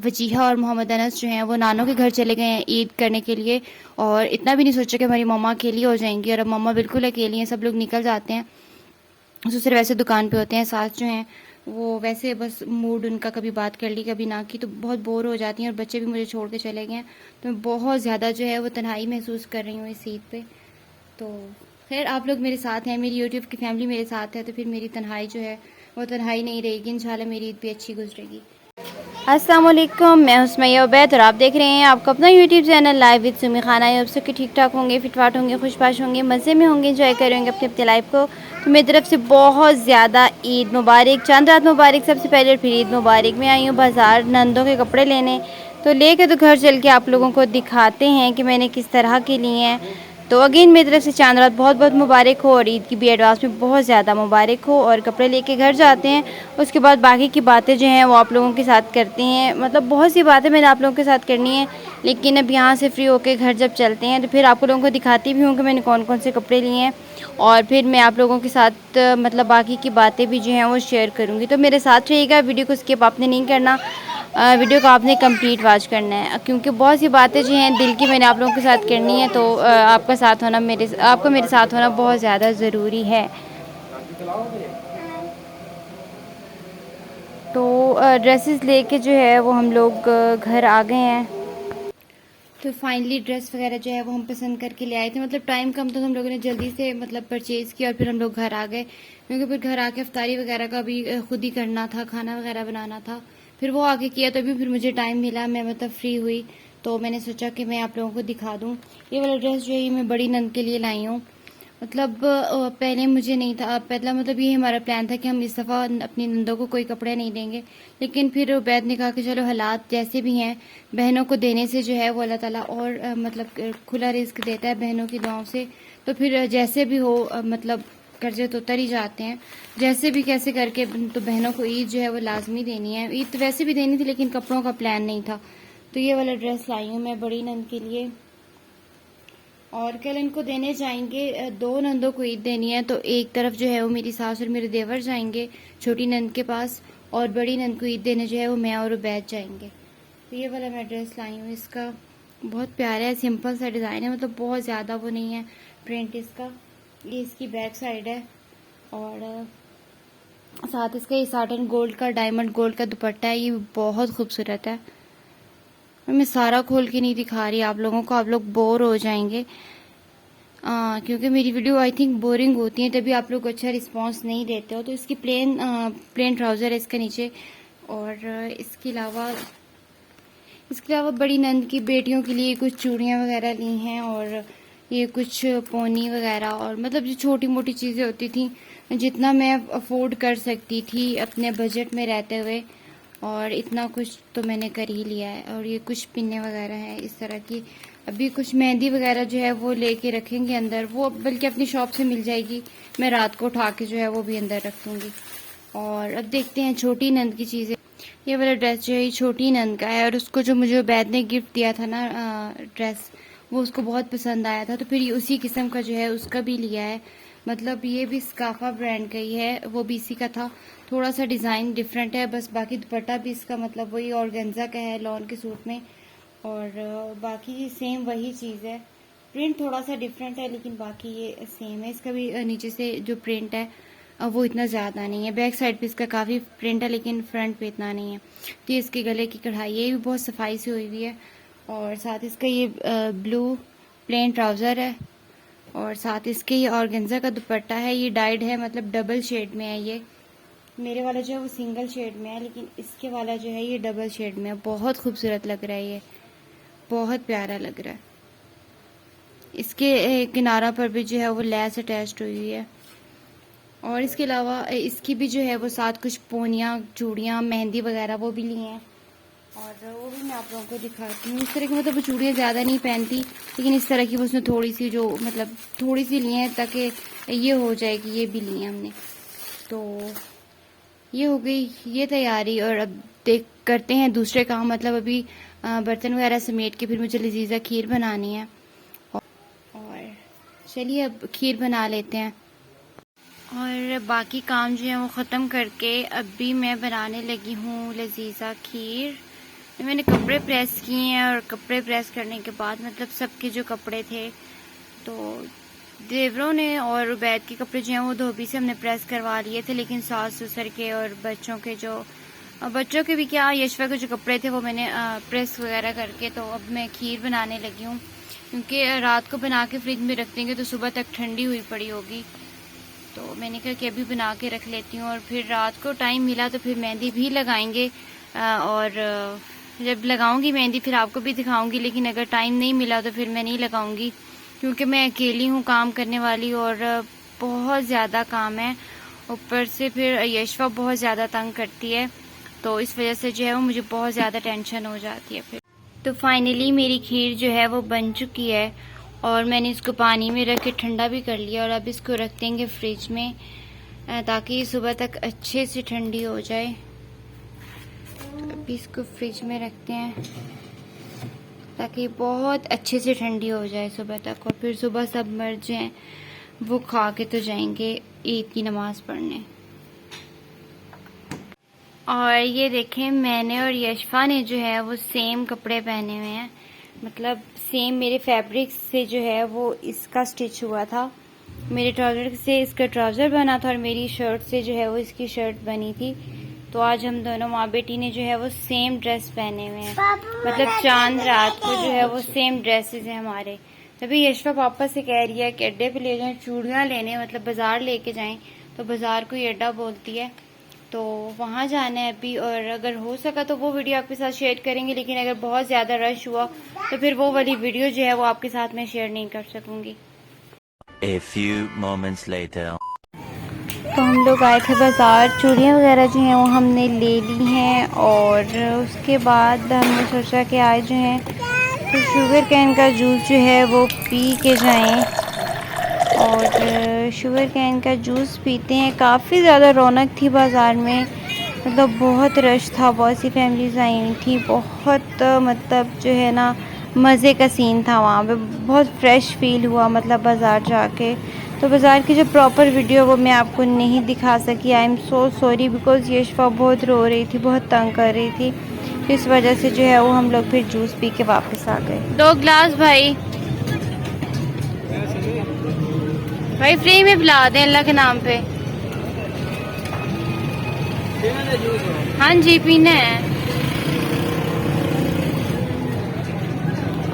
वजीहा और मोहम्मद अनस जो हैं वो नानों के घर चले गए हैं ईद करने के लिए। और इतना भी नहीं सोचा कि हमारी मम्मा अकेली हो जाएंगी, और अब मम्मा बिल्कुल अकेली हैं, सब लोग निकल जाते हैं। ससुर वैसे दुकान पे होते हैं, सास जो हैं वो वैसे बस मूड उनका कभी बात कर ली कभी ना की, तो बहुत बोर हो जाती हैं। और बच्चे भी मुझे छोड़ के चले गए हैं, तो मैं बहुत ज़्यादा जो है वो तन्हाई महसूस कर रही हूँ इस ईद पे। तो खैर आप लोग मेरे साथ हैं, मेरी यूट्यूब की फैमिली मेरे साथ है, तो फिर मेरी तन्हाई जो है वो तन्हाई नहीं रहेगी। इंशाल्लाह मेरी ईद भी अच्छी गुजरेगी। अस्सलाम वालेकुम, मैं हूं सुमैया उबैद और आप देख रहे हैं आपका अपना YouTube channel live with Sumi खाना। आप सबके ठीक ठाक होंगे, फिटफाट होंगे, खुशबाश होंगे, मज़े में होंगे, एंजॉय करेंगे अपनी अपनी लाइफ को। तो मेरी तरफ से बहुत ज़्यादा ईद मुबारक, चांद रात मुबारक सबसे पहले, और फिर ईद मुबारक। मैं आई हूँ बाज़ार नंदों के कपड़े लेने, तो लेके तो घर चल के आप लोगों को दिखाते हैं कि मैंने किस तरह के लिए हैं। तो अगेन मेरी तरफ से चांद रात बहुत बहुत मुबारक हो, और ईद की भी एडवांस में बहुत ज़्यादा मुबारक हो। और कपड़े लेके घर जाते हैं, उसके बाद बाकी की बातें जो हैं वो आप लोगों के साथ करते हैं। मतलब बहुत सी बातें मैंने आप लोगों के साथ करनी है, लेकिन अब यहाँ से फ्री होकर घर जब चलते हैं तो फिर आप लोगों को दिखाती भी हूँ कि मैंने कौन कौन से कपड़े लिए हैं। और फिर मैं आप लोगों के साथ मतलब बाकी की बातें भी जो हैं वो शेयर करूँगी। तो मेरे साथ रहिएगा, वीडियो को स्किप आपने नहीं करना, वीडियो को आपने कंप्लीट वॉच करना है, क्योंकि बहुत सी बातें जो हैं दिल की मैंने आप लोगों के साथ करनी है। तो आपका साथ होना आपका मेरे साथ होना बहुत ज़्यादा ज़रूरी है। तो ड्रेसेस लेके जो है वो हम लोग घर आ गए हैं। तो फाइनली ड्रेस वगैरह जो है वो हम पसंद करके ले आए थे। मतलब टाइम कम था तो हम लोगों ने जल्दी से मतलब परचेज़ किया, और फिर हम लोग घर आ गए, क्योंकि फिर घर आके अफ्तारी वगैरह का भी खुद ही करना था, खाना वगैरह बनाना था। फिर वो आके किया तो अभी फिर मुझे टाइम मिला, मैं मतलब फ्री हुई, तो मैंने सोचा कि मैं आप लोगों को दिखा दूँ। ये वाला ड्रेस जो है ये मैं बड़ी नंद के लिए लाई हूँ। मतलब पहले मुझे नहीं था, पहला मतलब ये हमारा प्लान था कि हम इस दफ़ा अपनी नंदों को कोई कपड़े नहीं देंगे, लेकिन फिर उबैद ने कहा कि चलो हालात जैसे भी हैं, बहनों को देने से जो है वो अल्लाह ताला और मतलब खुला रिस्क देता है बहनों की दुआओं से। तो फिर जैसे भी हो मतलब कर्जे तो उतर ही जाते हैं, जैसे भी कैसे करके तो बहनों को ईद जो है वो लाजमी देनी है। ईद तो वैसे भी देनी थी, लेकिन कपड़ों का प्लान नहीं था। तो ये वाला ड्रेस लाई हूँ मैं बड़ी नंद के लिए, और कल इनको देने जाएंगे। दो नंदों को ईद देनी है, तो एक तरफ जो है वो मेरी सास और मेरे देवर जाएंगे छोटी नंद के पास, और बड़ी नंद को ईद देने जो है वो मैं और उबैद जाएंगे। तो ये वाला मैं ड्रेस लाई हूँ, इसका बहुत प्यारा है, सिंपल सा डिज़ाइन है, मतलब बहुत ज़्यादा वो नहीं है प्रिंट इसका। ये इसकी बैक साइड है, और साथ इसका ये साटन गोल्ड का डायमंड गोल्ड का दुपट्टा है, ये बहुत खूबसूरत है। मैं सारा खोल के नहीं दिखा रही आप लोगों को, आप लोग बोर हो जाएंगे, क्योंकि मेरी वीडियो आई थिंक बोरिंग होती है, तभी आप लोग अच्छा रिस्पांस नहीं देते हो। तो इसकी प्लेन ट्राउज़र है इसके नीचे, और इसके अलावा बड़ी नंद की बेटियों के लिए कुछ चूड़ियाँ वगैरह ली हैं, और ये कुछ पोनी वगैरह, और मतलब जो छोटी मोटी चीज़ें होती थी जितना मैं अफोर्ड कर सकती थी अपने बजट में रहते हुए, और इतना कुछ तो मैंने कर ही लिया है। और ये कुछ पिन्ने वगैरह हैं इस तरह की। अभी कुछ मेहंदी वगैरह जो है वो लेके रखेंगे अंदर, वो बल्कि अपनी शॉप से मिल जाएगी, मैं रात को उठा के जो है वो भी अंदर रख दूँगी। और अब देखते हैं छोटी नंद की चीज़ें। ये वाला ड्रेस जो है ये छोटी नंद का है, और उसको जो मुझे उबैद ने गिफ्ट दिया था ना ड्रेस, वो उसको बहुत पसंद आया था, तो फिर ये उसी किस्म का जो है उसका भी लिया है। मतलब ये भी स्काफा ब्रांड का ही है, वो भी इसी का था। थोड़ा सा डिज़ाइन डिफरेंट है बस, बाकी दुपट्टा भी इसका मतलब वही ऑर्गेन्जा का है लॉन के सूट में, और बाकी सेम वही चीज़ है। प्रिंट थोड़ा सा डिफरेंट है, लेकिन बाकी ये सेम है। इसका भी नीचे से जो प्रिंट है वो इतना ज़्यादा नहीं है, बैक साइड पे इसका काफ़ी प्रिंट है, लेकिन फ्रंट पे इतना नहीं है। तो ये इसके गले की कढ़ाई ये भी बहुत सफाई से हुई हुई है, और साथ इसका ये ब्लू प्लेन ट्राउज़र है, और साथ इसके ये ऑर्गेन्जा का दुपट्टा है, ये डाइड है, मतलब डबल शेड में है। ये मेरे वाला जो है वो सिंगल शेड में है, लेकिन इसके वाला जो है ये डबल शेड में है। बहुत खूबसूरत लग रहा है, ये बहुत प्यारा लग रहा है। इसके किनारा पर भी जो है वो लैस अटैच्ड हुई हुई है, और इसके अलावा इसकी भी जो है वो साथ कुछ पोनियाँ चूड़ियाँ मेहंदी वगैरह वो भी ली हैं, और वो भी मैं आप लोगों को दिखाती हूँ। इस तरह की मतलब वो चूड़ियाँ ज़्यादा नहीं पहनती, लेकिन इस तरह की वो उसने थोड़ी सी जो मतलब थोड़ी सी ली हैं, ताकि ये हो जाए कि ये भी ली हैं हमने। तो ये हो गई ये तैयारी, और अब देख करते हैं दूसरे काम। मतलब अभी बर्तन वगैरह समेट के फिर मुझे लजीजा खीर बनानी है, और चलिए अब खीर बना लेते हैं। और बाकी काम जो है वो ख़त्म करके अभी मैं बनाने लगी हूँ लजीजा खीर। मैंने कपड़े प्रेस किए हैं और कपड़े प्रेस करने के बाद मतलब सबके जो कपड़े थे तो देवरों ने और उबैद के कपड़े जो हैं वो धोबी से हमने प्रेस करवा लिए थे, लेकिन सास ससुर के और बच्चों के भी क्या, यशवा के जो कपड़े थे वो मैंने प्रेस वगैरह करके तो अब मैं खीर बनाने लगी हूँ, क्योंकि रात को बना के फ्रिज में रख देंगे तो सुबह तक ठंडी हुई पड़ी होगी। तो मैंने कहा कि अभी बना के रख लेती हूँ और फिर रात को टाइम मिला तो फिर मेहंदी भी लगाएंगे और जब लगाऊंगी मेहंदी फिर आपको भी दिखाऊंगी, लेकिन अगर टाइम नहीं मिला तो फिर मैं नहीं लगाऊंगी, क्योंकि मैं अकेली हूँ काम करने वाली और बहुत ज़्यादा काम है। ऊपर से फिर यशवा बहुत ज़्यादा तंग करती है, तो इस वजह से जो है वो मुझे बहुत ज़्यादा टेंशन हो जाती है फिर। तो फाइनली मेरी खीर जो है वो बन चुकी है और मैंने इसको पानी में रख के ठंडा भी कर लिया और अब इसको रख देंगे फ्रिज में ताकि सुबह तक अच्छे से ठंडी हो जाए। तो अभी इसको फ्रिज में रखते हैं ताकि बहुत अच्छे से ठंडी हो जाए सुबह तक, और फिर सुबह सब मर्द जो हैं वो खा के तो जाएंगे ईद की नमाज पढ़ने। और ये देखें मैंने और यशफा ने जो है वो सेम कपड़े पहने हुए हैं, मतलब सेम मेरे फैब्रिक से जो है वो इसका स्टिच हुआ था, मेरे ट्राउज़र से इसका ट्राउज़र बना था और मेरी शर्ट से जो है वो इसकी शर्ट बनी थी। तो आज हम दोनों माँ बेटी ने जो है वो सेम ड्रेस पहने हुए हैं, मतलब चांद रात को जो है वो सेम ड्रेसेस हैं हमारे। तभी यशवा पापा से कह रही है कि अड्डे पे ले जाएं चूड़ियाँ लेने, मतलब बाजार लेके जाएं, तो बाजार को ही अड्डा बोलती है, तो वहाँ जाना है अभी। और अगर हो सका तो वो वीडियो आपके साथ शेयर करेंगे, लेकिन अगर बहुत ज़्यादा रश हुआ तो फिर वो वाली वीडियो जो है वो आपके साथ मैं शेयर नहीं कर सकूँगी। A few moments later. तो हम लोग आए थे बाज़ार, चूड़ियाँ वगैरह जो हैं वो हमने ले ली हैं और उसके बाद हमने सोचा कि आज जो है तो शुगर कैन का जूस जो है वो पी के जाएं, और शुगर कैन का जूस पीते हैं। काफ़ी ज़्यादा रौनक थी बाज़ार में, मतलब बहुत रश था, बहुत सी फैमिलीज़ आई हुई थी, बहुत मतलब जो है ना मज़े का सीन था वहाँ पे, बहुत फ्रेश फील हुआ मतलब बाज़ार जाके। तो बाज़ार की जो प्रॉपर वीडियो वो मैं आपको नहीं दिखा सकी, I am so sorry, because Yashfa बहुत रो रही थी, बहुत तंग कर रही थी, इस वजह से जो है वो हम लोग फिर जूस पी के वापस आ गए। 2 गिलास भाई फ्री में पिला दें अल्लाह के नाम पे। हाँ जी पीना है।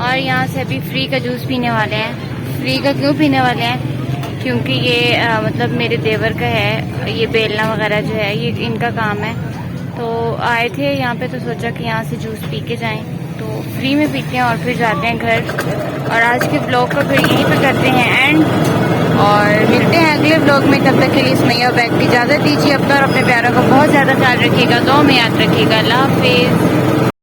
और यहाँ से अभी फ्री का जूस पीने वाले हैं। फ्री का क्यों पीने वाले हैं? क्योंकि ये मतलब मेरे देवर का है, ये बेलना वगैरह जो है ये इनका काम है, तो आए थे यहाँ पे तो सोचा कि यहाँ से जूस पी के जाएं, तो फ्री में पीते हैं और फिर जाते हैं घर। और आज के ब्लॉग को फिर यहीं पे करते हैं एंड, और मिलते हैं अगले ब्लॉग में। तब तक के लिए सुमैया और बैग की इजाज़त दीजिए। अपना और अपने प्यारों का बहुत ज़्यादा ख्याल रखिएगा, दुआ में याद रखिएगा। अल्लाह हाफिज़।